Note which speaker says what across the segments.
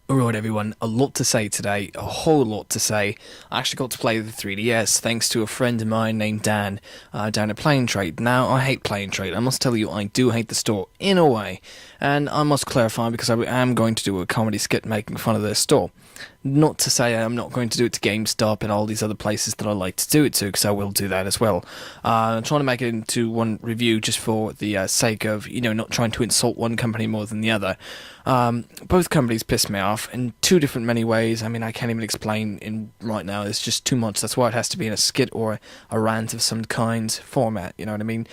Speaker 1: Alright everyone, a lot to say today, a whole lot to say. I actually got to play the 3DS thanks to a friend of mine named Dan, down at Play and Trade. Now, I hate Play and Trade, I must tell you I do hate the store, in a way. And I must clarify because I am going to do a comedy skit making fun of their store. Not to say I'm not going to do it to GameStop and all these other places that I like to do it to, because I will do that as well. I'm trying to make it into one review just for the sake of, not trying to insult one company more than the other. Both companies piss me off in two different many ways. I mean, I can't even explain in right now. It's just too much. That's why it has to be in a skit or a rant of some kind format. You know what I mean?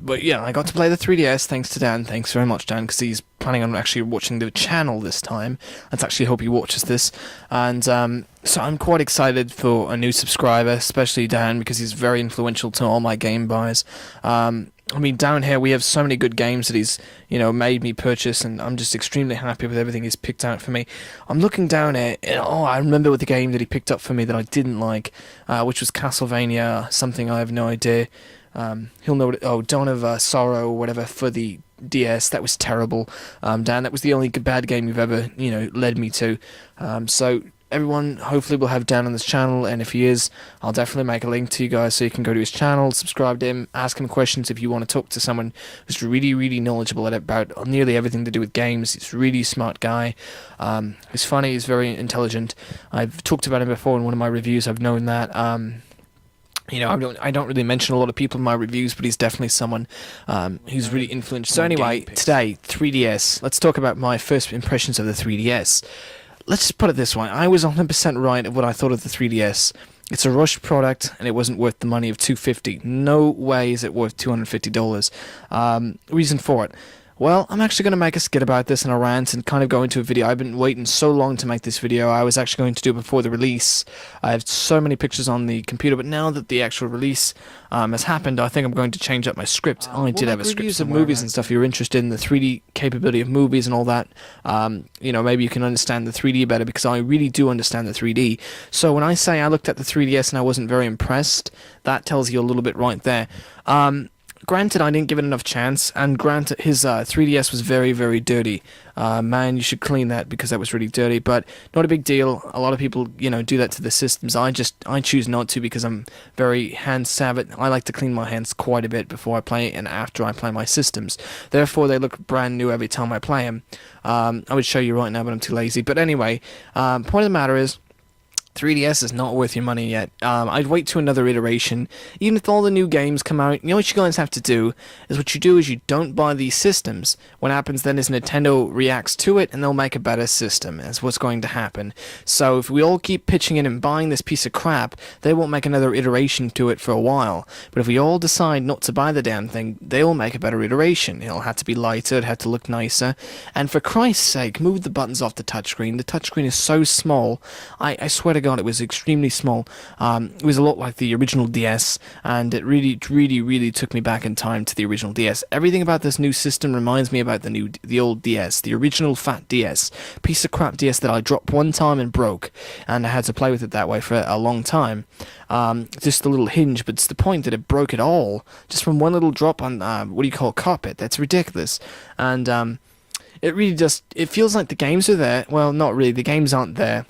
Speaker 1: But yeah, I got to play the 3DS thanks to Dan. Thanks very much, Dan, because he's planning on actually watching the channel this time. Let's actually hope he watches this. And so I'm quite excited for a new subscriber, especially Dan, because he's very influential to all my game buys. I mean, down here we have so many good games that he's, made me purchase, and I'm just extremely happy with everything he's picked out for me. I'm looking down here, and I remember with the game that he picked up for me that I didn't like, which was Castlevania, something I have no idea. He'll know what Dawn of Sorrow or whatever for the DS. That was terrible. Dan, that was the only bad game you've ever, led me to. So everyone hopefully will have Dan on this channel, and if he is, I'll definitely make a link to you guys so you can go to his channel, subscribe to him, ask him questions if you want to talk to someone who's really, really knowledgeable about nearly everything to do with games. He's a really smart guy. He's funny, he's very intelligent. I've talked about him before in one of my reviews, I've known that. I don't really mention a lot of people in my reviews, but he's definitely someone who's really influential. So anyway, today, 3DS. Let's talk about my first impressions of the 3DS. Let's just put it this way. I was 100% right of what I thought of the 3DS. It's a rushed product, and it wasn't worth the money of $250. No way is it worth $250. Reason for it. Well, I'm actually going to make a skit about this in a rant and kind of go into a video. I've been waiting so long to make this video. I was actually going to do it before the release. I have so many pictures on the computer, but now that the actual release has happened, I think I'm going to change up my script. I did have a script of movies and stuff. If you're interested in the 3D capability of movies and all that, maybe you can understand the 3D better, because I really do understand the 3D. So when I say I looked at the 3DS and I wasn't very impressed, that tells you a little bit right there. Granted, I didn't give it enough chance, and granted, his 3DS was very, very dirty. Man, you should clean that, because that was really dirty, but not a big deal. A lot of people, do that to the systems. I choose not to, because I'm very hand-savvy. I like to clean my hands quite a bit before I play and after I play my systems. Therefore, they look brand new every time I play them. I would show you right now, but I'm too lazy. But anyway, point of the matter is, 3DS is not worth your money yet. I'd wait to another iteration. Even if all the new games come out, what you guys have to do is you don't buy these systems. What happens then is Nintendo reacts to it, and they'll make a better system. That's what's going to happen. So if we all keep pitching in and buying this piece of crap, they won't make another iteration to it for a while. But if we all decide not to buy the damn thing, they will make a better iteration. It'll have to be lighter, it'll have to look nicer. And for Christ's sake, move the buttons off the touchscreen. The touchscreen is so small. I swear to God, it was extremely small. It was a lot like the original DS, and it really, really, really took me back in time to the original DS. Everything about this new system reminds me about the old DS, the original fat DS, piece of crap DS that I dropped one time and broke, and I had to play with it that way for a long time. Just a little hinge, but it's the point that it broke it all, just from one little drop on, carpet. That's ridiculous. And it really just, it feels like the games are there. Well, not really, the games aren't there.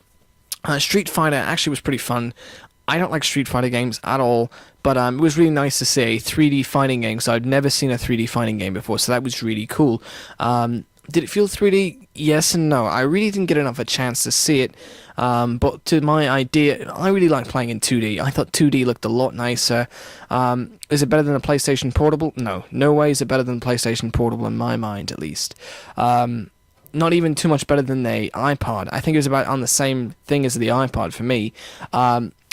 Speaker 1: Street Fighter actually was pretty fun. I don't like Street Fighter games at all, but it was really nice to see a 3D fighting game, so I'd never seen a 3D fighting game before, so that was really cool. Did it feel 3D? Yes and no. I really didn't get enough a chance to see it, but to my idea, I really like playing in 2D. I thought 2D looked a lot nicer. Is it better than a PlayStation Portable? No. No way is it better than PlayStation Portable in my mind, at least. Not even too much better than the iPod. I think it was about on the same thing as the iPod for me.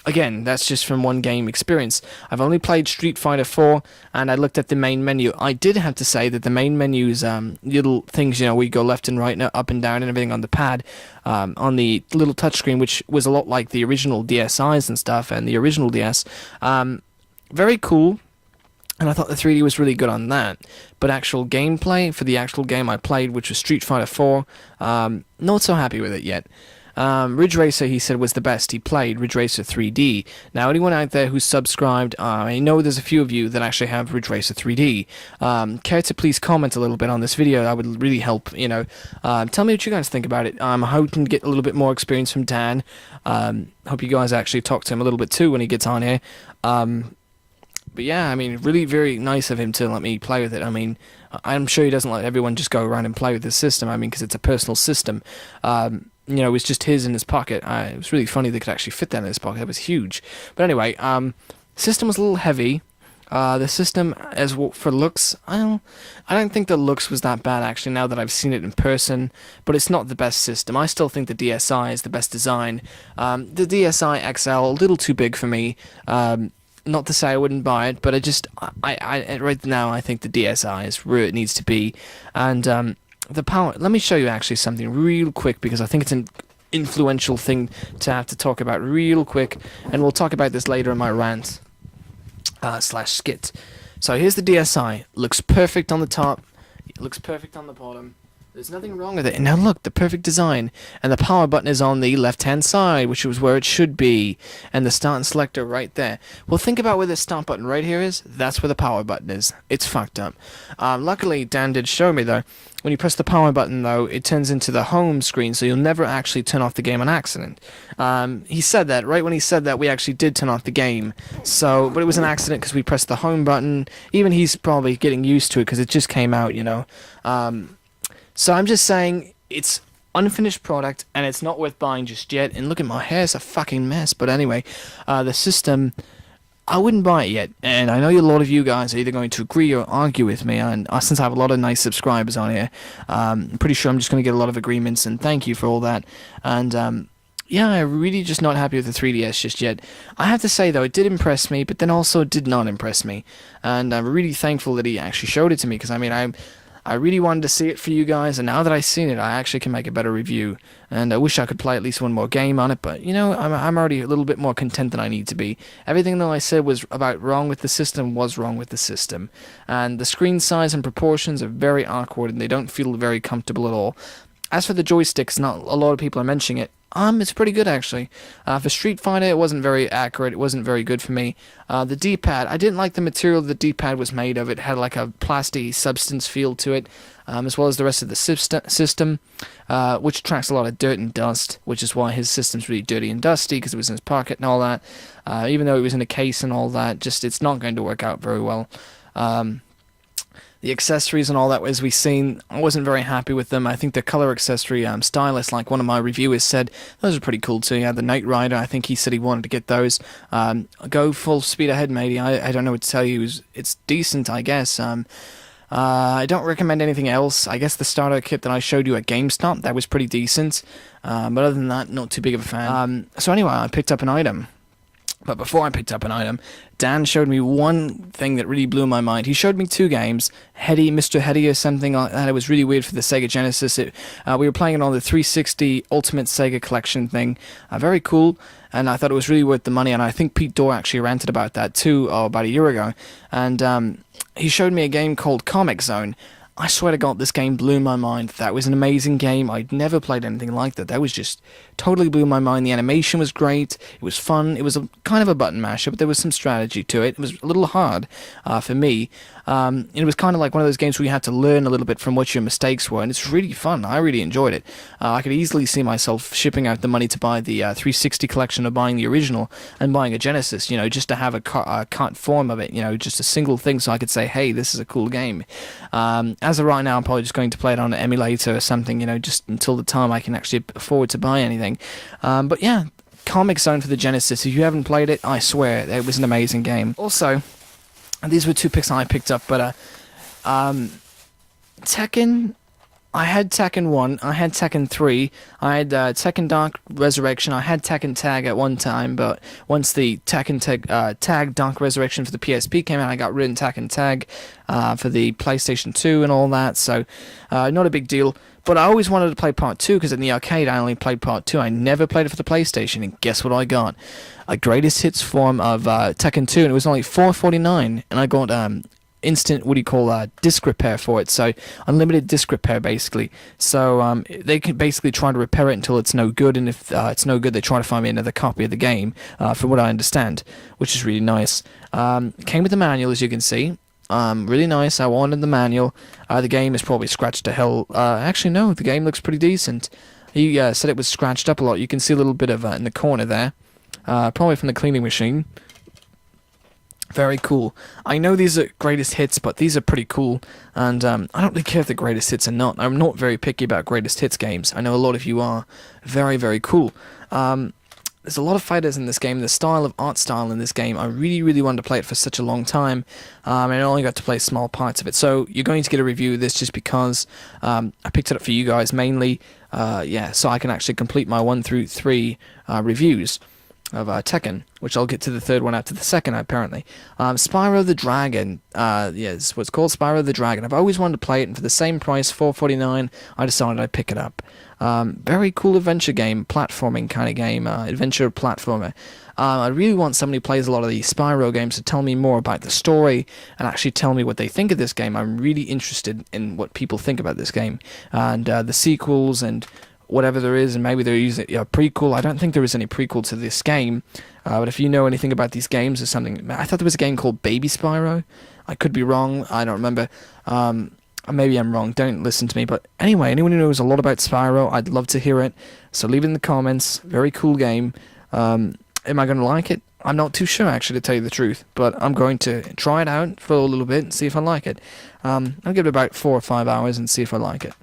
Speaker 1: Again, that's just from one game experience. I've only played Street Fighter 4, and I looked at the main menu. I did have to say that the main menu's little things, where you go left and right, and up and down and everything on the pad, on the little touchscreen, which was a lot like the original DSIs and stuff, and the original DS. Very cool. And I thought the 3D was really good on that. But actual gameplay, for the actual game I played, which was Street Fighter 4, not so happy with it yet. Ridge Racer, he said, was the best he played, Ridge Racer 3D. Now, anyone out there who's subscribed, I know there's a few of you that actually have Ridge Racer 3D. Care to please comment a little bit on this video? That would really help, you know. Tell me what you guys think about it. I'm hoping to get a little bit more experience from Dan. Hope you guys actually talk to him a little bit too when he gets on here. But yeah, I mean, really very nice of him to let me play with it. I mean, I'm sure he doesn't let everyone just go around and play with this system. I mean, because it's a personal system. You know, it was just his in his pocket. It was really funny they could actually fit that in his pocket. That was huge. But anyway, system was a little heavy. The system, as for looks, I don't think the looks was that bad actually. Now that I've seen it in person, but it's not the best system. I still think the DSi is the best design. The DSi XL a little too big for me. Not to say I wouldn't buy it, but I right now I think the DSi is where it needs to be, and the power. Let me show you actually something real quick because I think it's an influential thing to have to talk about real quick, and we'll talk about this later in my rant slash skit. So here's the DSi. Looks perfect on the top. It looks perfect on the bottom. There's nothing wrong with it. And now look, the perfect design. And the power button is on the left-hand side, which is where it should be. And the start and selector right there. Well, think about where the start button right here is. That's where the power button is. It's fucked up. Luckily, Dan did show me, though. When you press the power button, though, it turns into the home screen, so you'll never actually turn off the game on accident. He said that. Right when he said that, we actually did turn off the game. So, but it was an accident because we pressed the home button. Even he's probably getting used to it because it just came out, you know. So I'm just saying, it's unfinished product, and it's not worth buying just yet. And look at my hair, it's a fucking mess. But anyway, the system, I wouldn't buy it yet. And I know a lot of you guys are either going to agree or argue with me. And since I have a lot of nice subscribers on here, I'm pretty sure I'm just going to get a lot of agreements. And thank you for all that. And yeah, I'm really just not happy with the 3DS just yet. I have to say, though, it did impress me, but then also did not impress me. And I'm really thankful that he actually showed it to me, because I mean, I really wanted to see it for you guys, and now that I've seen it, I actually can make a better review. And I wish I could play at least one more game on it, but, you know, I'm already a little bit more content than I need to be. Everything that I said was about wrong with the system was wrong with the system. And the screen size and proportions are very awkward, and they don't feel very comfortable at all. As for the joysticks, not a lot of people are mentioning it. It's pretty good, actually. For Street Fighter, it wasn't very accurate. It wasn't very good for me. The D-pad, I didn't like the material the D-pad was made of. It had like a plastic substance feel to it, as well as the rest of the system, which attracts a lot of dirt and dust, which is why his system's really dirty and dusty, because it was in his pocket and all that. Even though it was in a case and all that, just it's not going to work out very well. The accessories and all that, as we've seen, I wasn't very happy with them. I think the color accessory stylus, like one of my reviewers said, those are pretty cool too. Yeah, the Knight Rider, I think he said he wanted to get those. Go full speed ahead, matey. I don't know what to tell you. It's decent, I guess. I don't recommend anything else. I guess the starter kit that I showed you at GameStop, that was pretty decent. But other than that, not too big of a fan. So anyway, I picked up an item. But before I picked up an item, Dan showed me one thing that really blew my mind. He showed me two games, Mr. Heady or something like that. It was really weird for the Sega Genesis. We were playing it on the 360 Ultimate Sega Collection thing. Very cool, and I thought it was really worth the money, and I think Pete Dorr actually ranted about that too, about a year ago. And he showed me a game called Comic Zone. I swear to God, this game blew my mind. That was an amazing game. I'd never played anything like that. That was just totally blew my mind. The animation was great. It was fun. It was kind of a button masher, but there was some strategy to it. It was a little hard for me. It was kind of like one of those games where you had to learn a little bit from what your mistakes were, and it's really fun. I really enjoyed it. I could easily see myself shipping out the money to buy the 360 collection or buying the original and buying a Genesis, you know, just to have a cut form of it, you know, just a single thing so I could say, hey, this is a cool game. As of right now, I'm probably just going to play it on an emulator or something, you know, just until the time I can actually afford to buy anything. But yeah, Comic Zone for the Genesis. If you haven't played it, I swear, it was an amazing game. Also, these were two picks I picked up, but Tekken, I had Tekken 1, I had Tekken 3, I had Tekken Dark Resurrection, I had Tekken Tag at one time, but once the Tekken Tag Dark Resurrection for the PSP came out, I got rid of Tekken Tag for the PlayStation 2 and all that, so not a big deal. But I always wanted to play Part 2, because in the arcade I only played Part 2. I never played it for the PlayStation, and guess what I got? A greatest hits form of Tekken 2, and it was only $4.49, and I got instant, what do you call, disk repair for it. So unlimited disk repair basically. So they can basically try to repair it until it's no good, and if it's no good, they try to find me another copy of the game, from what I understand, which is really nice. Came with the manual, as you can see. Really nice. I wanted the manual. The game is probably scratched to hell. Actually, no, the game looks pretty decent. He said it was scratched up a lot. You can see a little bit of in the corner there. Probably from the cleaning machine. Very cool. I know these are greatest hits, but these are pretty cool. And I don't really care if they're greatest hits or not. I'm not very picky about greatest hits games. I know a lot of you are. Very, very cool. There's a lot of fighters in this game. The art style in this game, I really, really wanted to play it for such a long time. And I only got to play small parts of it. So you're going to get a review of this just because I picked it up for you guys mainly. So I can actually complete my 1 through 3 reviews of Tekken, which I'll get to the third one after the second, apparently. Spyro the Dragon, it's what's called Spyro the Dragon. I've always wanted to play it, and for the same price, $4.49, I decided I'd pick it up. Very cool adventure game, platforming kind of game, adventure platformer. I really want somebody who plays a lot of these Spyro games to tell me more about the story and actually tell me what they think of this game. I'm really interested in what people think about this game, and the sequels and whatever there is, and maybe they're using a prequel. I don't think there is any prequel to this game, but if you know anything about these games or something, I thought there was a game called Baby Spyro. I could be wrong. I don't remember. Maybe I'm wrong. Don't listen to me. But anyway, anyone who knows a lot about Spyro, I'd love to hear it. So leave it in the comments. Very cool game. Am I going to like it? I'm not too sure, actually, to tell you the truth. But I'm going to try it out for a little bit and see if I like it. I'll give it about 4 or 5 hours and see if I like it.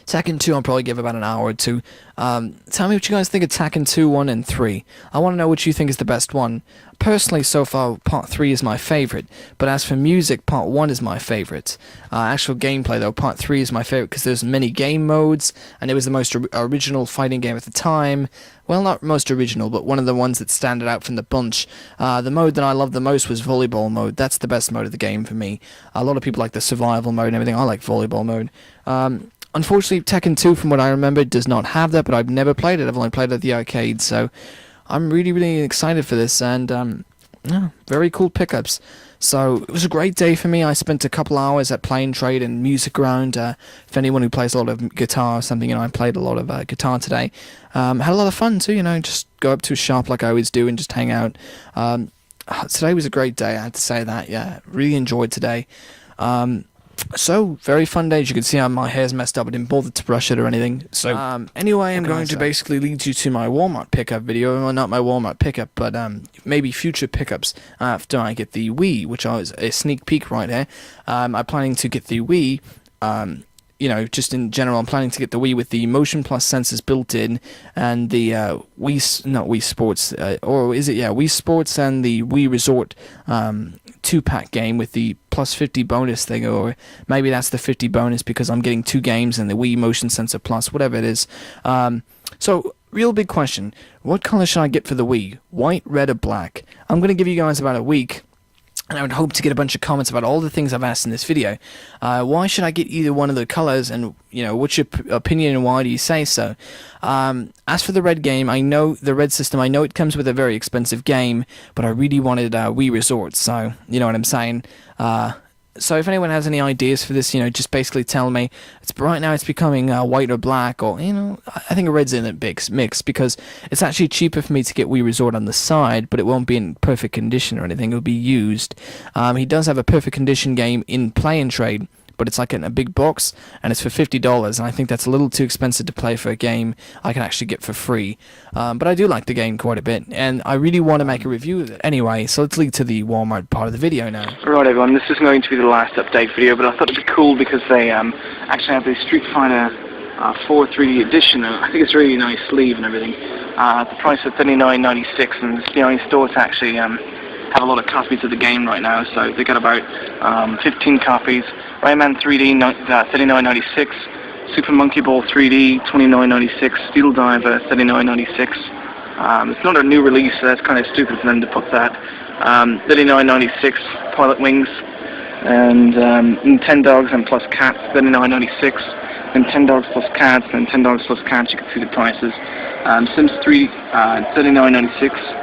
Speaker 1: Tekken 2, I'll probably give about an hour or two. Tell me what you guys think of Tekken 2, 1, and 3. I want to know what you think is the best one. Personally, so far, Part 3 is my favourite. But as for music, Part 1 is my favourite. Actual gameplay, though, Part 3 is my favourite because there's many game modes, and it was the most original fighting game at the time. Well, not most original, but one of the ones that standed out from the bunch. The mode that I loved the most was volleyball mode. That's the best mode of the game for me. A lot of people like the survival mode and everything. I like volleyball mode. Unfortunately, Tekken 2, from what I remember, does not have that, but I've never played it. I've only played it at the arcade, so I'm really, really excited for this, and very cool pickups. So it was a great day for me. I spent a couple hours at Plane Trade and Music Round. For anyone who plays a lot of guitar or something, I played a lot of guitar today. Had a lot of fun too, just go up to a shop like I always do and just hang out. Today was a great day, I have to say that. Yeah, really enjoyed today. So, very fun day. As you can see, my hair's messed up. I didn't bother to brush it or anything. So, anyway, I'm going to basically lead you to my Walmart pickup video. Well, not my Walmart pickup, but maybe future pickups after I get the Wii, which is a sneak peek right here. I'm planning to get the Wii. Just in general, I'm planning to get the Wii with the Motion Plus sensors built in, and the Wii Sports, Wii Sports and the Wii Resort 2-pack game with the plus 50 bonus thing, or maybe that's the 50 bonus because I'm getting 2 games and the Wii Motion Sensor Plus, whatever it is. So, real big question, what color should I get for the Wii? White, red, or black? I'm going to give you guys about a week, and I would hope to get a bunch of comments about all the things I've asked in this video. Why should I get either one of the colors, and what's your opinion and why do you say so? As for the red game, I know the red system, I know it comes with a very expensive game, but I really wanted Wii Resort, so you know what I'm saying. So if anyone has any ideas for this, just basically tell me. Right now it's becoming white or black, or, I think a red's in the mix, because it's actually cheaper for me to get Wii Resort on the side, but it won't be in perfect condition or anything, it'll be used. He does have a perfect condition game in Play and Trade, but it's like in a big box, and it's for $50, and I think that's a little too expensive to play for a game I can actually get for free. But I do like the game quite a bit, and I really want to make a review of it. Anyway, so let's lead to the Walmart part of the video now. Right everyone, this is going to be the last update video, but I thought it'd be cool because they actually have the Street Fighter 4 3D edition, and I think it's a really nice sleeve and everything. The price of $39.96, and it's the only store to actually have a lot of copies of the game right now, so they got about 15 copies. Rayman 3D, $39.96. Super Monkey Ball 3D, $29.96. Steel Diver, $39.96. It's not a new release, so that's kind of stupid for them to put that. $39.96. Pilot Wings, and Nintendogs and plus Cats, $39.96. Nintendogs plus Cats, and Nintendogs plus Cats, you can see the prices. Sims 3, $39.96.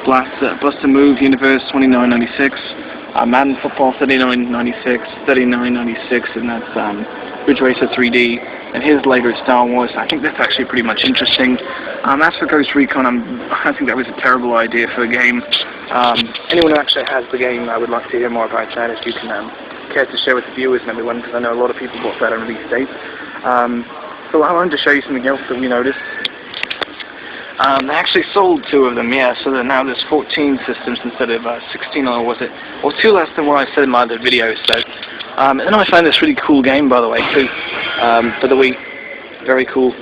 Speaker 1: Blast Move Universe, $29.96.
Speaker 2: Madden Football 39.96, 39.96, and that's Ridge Racer 3D, and his later Star Wars. I think that's actually pretty much interesting. As for Ghost Recon, I think that was a terrible idea for a game. Anyone who actually has the game, I would like to hear more about that if you can care to share with the viewers and everyone, because I know a lot of people bought that on release date. So I wanted to show you something else that we noticed. They actually sold 2 of them, yeah, so that now there's 14 systems instead of 16, or was it? Or 2 less than what I said in my other videos, so. And then I found this really cool game, by the way, too, for the Wii. Very cool.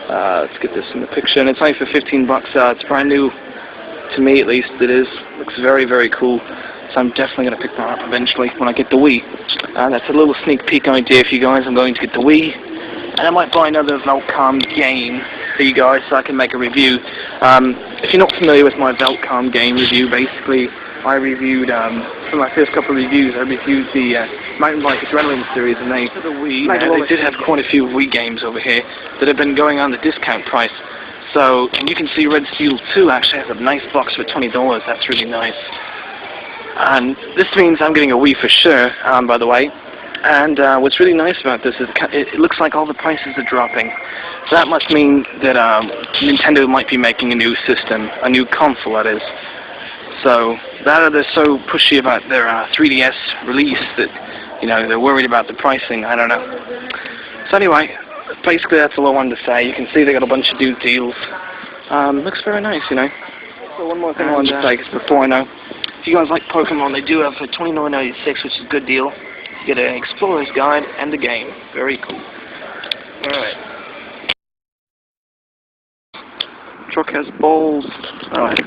Speaker 2: Let's get this in the picture, and it's only for 15 bucks. It's brand new, to me at least, it is. Looks very, very cool, so I'm definitely going to pick that up eventually when I get the Wii. That's a little sneak peek idea for you guys. I'm going to get the Wii, and I might buy another Velcom game for you guys so I can make a review. If you're not familiar with my Velcom game review, basically I reviewed, for my first couple of reviews, I reviewed the Mountain Bike Adrenaline series, and they did have quite a few Wii games over here that have been going on the discount price. So, and you can see Red Steel 2 actually has a nice box for $20, that's really nice. And this means I'm getting a Wii for sure, by the way. And what's really nice about this is it looks like all the prices are dropping. So that must mean that Nintendo might be making a new system, a new console, that is. So that they're so pushy about their 3DS release that, you know, they're worried about the pricing. I don't know. So anyway, basically that's all I wanted to say. You can see they got a bunch of new deals. Looks very nice, you know. So one more thing I wanted to say, because before I know, if you guys like Pokemon, they do have for $29.96, which is a good deal. You get an Explorer's Guide and the game. Very cool. Alright. Truck has balls. Alright.